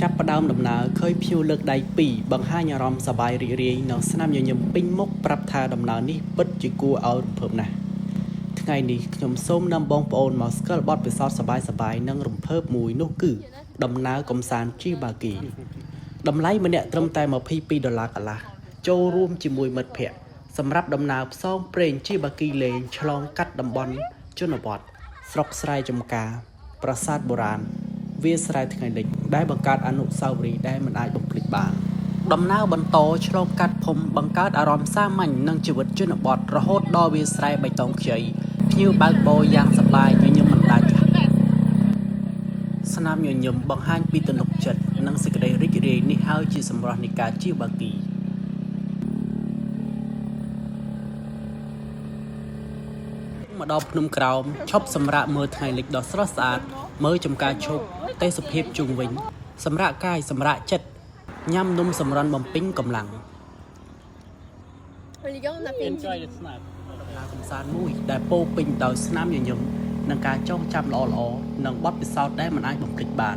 ចាប់ផ្ដើមដំណើរឃើញភ្ញៀវលើកដៃពីរបង្ហាញអារម្មណ៍សប្បាយរីករាយនៅស្នាមញញឹមពេញមុខប្រាប់ថាដំណើរនេះពិតជាគួរឲ្យរំភើបណាស់ថ្ងៃនេះខ្ញុំសូមនាំបងប្អូនមកស្គាល់បទពិសោធន៍សប្បាយៗនិងរំភើបមួយនោះគឺដំណើរកំសាន្តជិះបាគីតម្លៃម្នាក់ត្រឹមតែ$22កន្លះចូលរួមជាមួយមិត្តភ័ក្តិសម្រាប់ដំណើរផ្សងព្រេងជិះបាគីលេងឆ្លងកាត់តំបន់ជនបទស្រុកស្រែចម្ការប្រាសាទបុរាណវាលស្រែថ្ងៃលិចដែលបង្កើតអនុស្សាវរីយ៍ដែលមិនអាចបំភ្លេចបានដំណើរបន្តឆ្លងកាត់ភូមិបង្កើតអារម្មណ៍សាមញ្ញនិងជីវិតជនបទរហូតដល់វាលស្រែបៃតងខ្ចីភ្ញៀវបើកបរយ៉ាងសប្បាយញញឹមមិនដាច់ស្នាមញញឹមបង្ហាញពីទំនុកចិត្តនិងសេចក្តីរីករាយនេះហើយជាសម្រស់នៃការជិះបាគីមកដល់ភ្នំក្រោមឈប់សម្រាកមើលថ្ងៃលិចដ៏ស្រស់ស្អាតមើលចំការឈប់ទេសភាពជុំវិញសម្រាកកាយសម្រាកចិត្តញ៉ាំនំសម្រន់បំពេញកម្លាំង Enjoy the snap. ដំណើរកម្សាន្តមួយដែលពោរពេញដោយស្នាមញញឹមនិងការចងចាំល្អៗនិងបទពិសោធន៍ដែលមិនអាចបំភ្លេចបាន